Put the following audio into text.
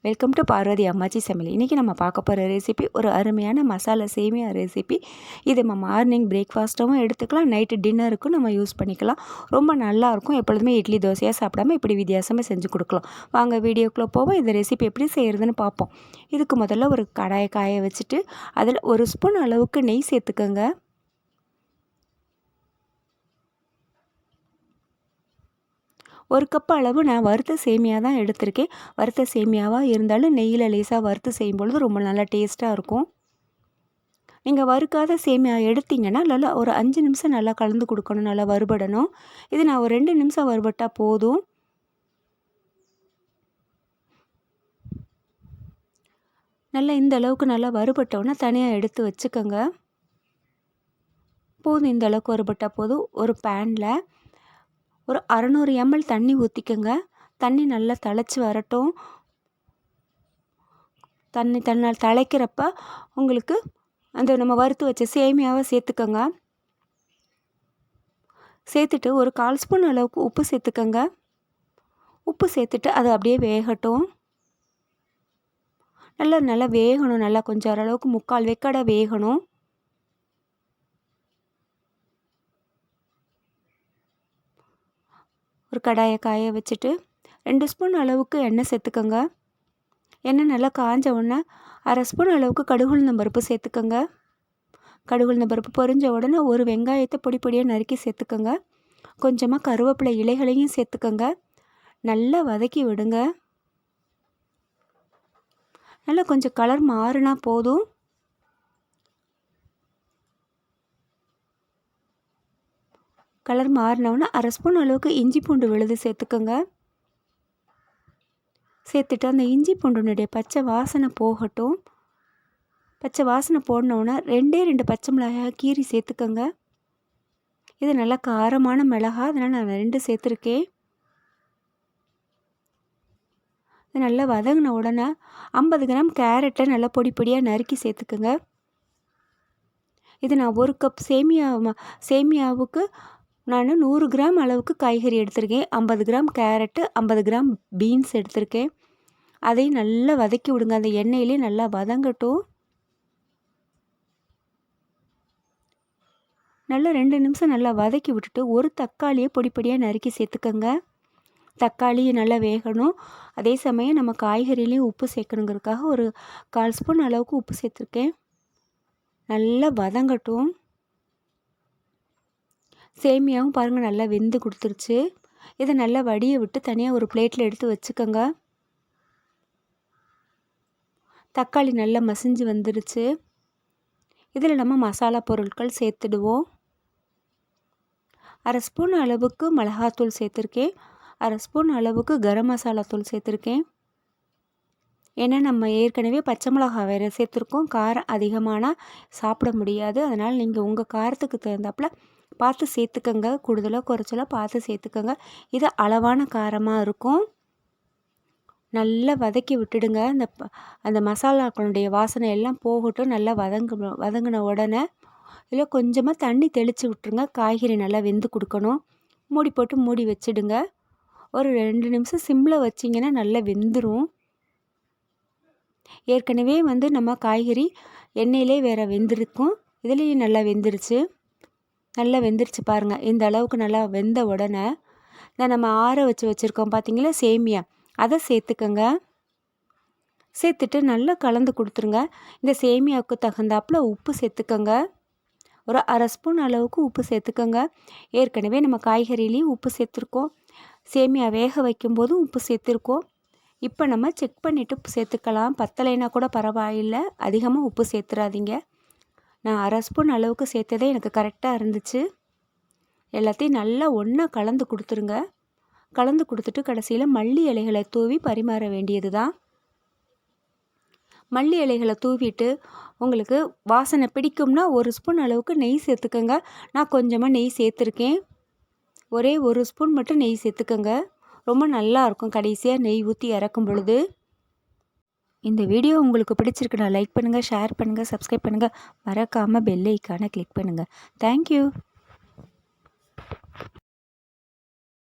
Welcome to Parvati அம்மாச்சி சமையல். இன்றைக்கி நம்ம பார்க்க போகிற ரெசிபி ஒரு அருமையான மசாலா சேமியா ரெசிபி. இது நம்ம மார்னிங் பிரேக்ஃபாஸ்ட்டாகவும் எடுத்துக்கலாம், நைட்டு டின்னருக்கும் நம்ம யூஸ் பண்ணிக்கலாம். ரொம்ப நல்லாயிருக்கும். எப்பொழுதுமே இட்லி தோசையாக சாப்பிடாமல் இப்படி வித்தியாசமாக செஞ்சு கொடுக்கலாம். வாங்க வீடியோக்குள்ளே போவோம். இந்த ரெசிபி எப்படி செய்கிறதுன்னு பார்ப்போம். இதுக்கு முதல்ல ஒரு கடாயை காய வச்சுட்டு அதில் ஒரு ஸ்பூன் அளவுக்கு நெய் சேர்த்துக்கோங்க. ஒரு கப் அளவு நான் வறுத்த சேமியா தான் எடுத்திருக்கேன். வறுத்த சேமியாவாக இருந்தாலும் நெய்யில் லேசாக வறுத்து செய்யும்பொழுது ரொம்ப நல்லா டேஸ்ட்டாக இருக்கும். நீங்கள் வறுக்காத சேமியா எடுத்திங்கன்னா நல்லா ஒரு 5 நிமிஷம் நல்லா கலந்து கொடுக்கணும், நல்லா வறுபடணும். இது நான் ஒரு 2 நிமிஷம் வறுபட்டால் போதும். நல்லா இந்த அளவுக்கு நல்லா வறுபட்டோன்னா தனியாக எடுத்து வச்சுக்கோங்க. போதும், இந்த அளவுக்கு வறுபட்டால் போதும். ஒரு பேனில் ஒரு 600 ml தண்ணி ஊற்றிக்கோங்க. தண்ணி நல்லா திளைச்சி வரட்டும். தன்னால் திளைக்கிறப்ப உங்களுக்கு அந்த நம்ம வறுத்து வச்ச சேமியாவை சேர்த்துக்கோங்க. சேர்த்துட்டு ஒரு 1/4 ஸ்பூன் அளவுக்கு உப்பு சேர்த்துக்கோங்க. உப்பு சேர்த்துட்டு அது அப்படியே வேகட்டும். நல்லா வேகணும். நல்லா கொஞ்சம் ஓரளவுக்கு 3/4 வேக்காடை வேகணும். ஒரு கடாயை காய வச்சுட்டு 2 ஸ்பூன் அளவுக்கு எண்ணெய் சேர்த்துக்கோங்க. எண்ணெய் நல்லா காஞ்ச உடனே 1/2 ஸ்பூன் அளவுக்கு கடுகுளுந்தம் பருப்பு சேர்த்துக்கோங்க. கடுகுளுந்தம் பருப்பு பொரிஞ்ச உடனே ஒரு வெங்காயத்தை பொடி பொடியாக நறுக்கி சேர்த்துக்கோங்க. கொஞ்சமாக கருவேப்பிலை இலைகளையும் சேர்த்துக்கோங்க. நல்லா வதக்கி விடுங்க. நல்லா கொஞ்சம் கலர் மாறினா போதும். கலர் மாறினவுடனே 1/2 ஸ்பூன் அளவுக்கு இஞ்சி பூண்டு விழுது சேர்த்துக்கோங்க. சேர்த்துட்டு அந்த இஞ்சி பூண்டுனுடைய பச்சை வாசனை போகட்டும். பச்சை வாசனை போடணுன்னா 2 பச்சை மிளகாய் கீரி சேர்த்துக்கோங்க. இது நல்லா காரமான மிளகாய், அதனால் நான் 2 சேர்த்துருக்கேன். இது நல்லா வதங்கின உடனே 50 கிராம் கேரட்டை நல்லா பொடி பொடியாக நறுக்கி சேர்த்துக்கோங்க. இது நான் 1 கப் சேமியாவுக்கு நான் 100 கிராம் அளவுக்கு காய்கறி எடுத்திருக்கேன். 50 கிராம் கேரட்டு, 50 கிராம் பீன்ஸ் எடுத்திருக்கேன். அதையும் நல்லா வதக்கி விடுங்க. அந்த எண்ணெயிலே நல்லா வதங்கட்டும். நல்லா 2 நிமிஷம் நல்லா வதக்கி விட்டுட்டு ஒரு தக்காளியை பொடி பொடியாக நறுக்கி சேர்த்துக்கோங்க. தக்காளி நல்லா வேகணும். அதே சமயம் நம்ம காய்கறிலையும் உப்பு சேர்க்கணுங்கிறதுக்காக ஒரு 1/4 ஸ்பூன் அளவுக்கு உப்பு சேர்த்துருக்கேன். நல்லா வதங்கட்டும். சேமியாவும் பாருங்கள் நல்லா வெந்து கொடுத்துருச்சு. இதை நல்லா வடியை விட்டு தனியாக ஒரு பிளேட்டில் எடுத்து வச்சுக்கோங்க. தக்காளி நல்லா மசிஞ்சு வந்துடுச்சு. இதில் நம்ம மசாலா பொருட்கள் சேர்த்துடுவோம். 1/2 ஸ்பூன் அளவுக்கு மிளகாத்தூள் சேர்த்துருக்கேன். 1/2 ஸ்பூன் அளவுக்கு கரம் மசாலா தூள் சேர்த்துருக்கேன். ஏன்னா நம்ம ஏற்கனவே பச்சை மிளகா வேறு சேர்த்துருக்கோம். காரம் அதிகமானால் சாப்பிட முடியாது. அதனால் நீங்கள் உங்கள் காரத்துக்கு தகுந்தாப்புல பார்த்து சேர்த்துக்கோங்க. கூடுதலாக குறைச்சலாக பார்த்து சேர்த்துக்கோங்க. இது அளவான காரமாக இருக்கும். நல்லா வதக்கி விட்டுடுங்க. அந்த மசாலாக்களுடைய வாசனை எல்லாம் போகட்டும். நல்லா வதங்கின உடனே இதில் கொஞ்சமாக தண்ணி தெளித்து விட்டுருங்க. காய்கறி நல்லா வெந்து கொடுக்கணும். மூடி போட்டு மூடி வச்சுடுங்க. ஒரு 2 நிமிஷம் சிம்மில் வச்சிங்கன்னா நல்லா வெந்துடும். ஏற்கனவே நம்ம காய்கறி எண்ணெயிலே வேறு வெந்திருக்கும். இதுலேயும் நல்லா வெந்துருச்சு. நல்லா வெந்துருச்சு பாருங்கள். இந்த அளவுக்கு நல்லா வெந்த உடனே நம்ம ஆற வச்சுருக்கோம் பார்த்தீங்களா சேமியா, அதை சேர்த்துக்கோங்க. சேர்த்துட்டு நல்லா கலந்து கொடுத்துருங்க. இந்த சேமியாவுக்கு தகுந்தாப்புல உப்பு சேர்த்துக்கோங்க. ஒரு 1/2 ஸ்பூன் அளவுக்கு உப்பு சேர்த்துக்கோங்க. ஏற்கனவே நம்ம காய்கறிலையும் உப்பு சேர்த்துருக்கோம். சேமியா வேக வைக்கும்போதும் உப்பு சேர்த்துருக்கோம். இப்போ நம்ம செக் பண்ணிவிட்டு உப்பு சேர்த்துக்கலாம். பத்தலைனா கூட பரவாயில்லை, அதிகமாக உப்பு சேர்த்துறாதீங்க. நான் 1/2 ஸ்பூன் அளவுக்கு சேர்த்ததே எனக்கு கரெக்டாக இருந்துச்சு. எல்லாத்தையும் நல்லா ஒன்றா கலந்து கொடுத்துருங்க. கலந்து கொடுத்துட்டு கடைசியில் மல்லி இலைகளை தூவி பரிமாற வேண்டியது தான். மல்லி இலைகளை தூவிட்டு உங்களுக்கு வாசனை பிடிக்கும்னா 1 ஸ்பூன் அளவுக்கு நெய் சேர்த்துக்கோங்க. நான் கொஞ்சமாக நெய் சேர்த்துருக்கேன். ஒரே 1 ஸ்பூன் மட்டும் நெய் சேர்த்துக்கோங்க. ரொம்ப நல்லாயிருக்கும் கடைசியாக நெய் ஊற்றி இறக்கும் பொழுது. இந்த வீடியோ உங்களுக்கு பிடிச்சிருக்குன்னா லைக் பண்ணுங்கள், ஷேர் பண்ணுங்கள், சப்ஸ்கிரைப் பண்ணுங்கள். மறக்காமல் பெல் ஐக்கானை கிளிக் பண்ணுங்கள். தேங்க்யூ.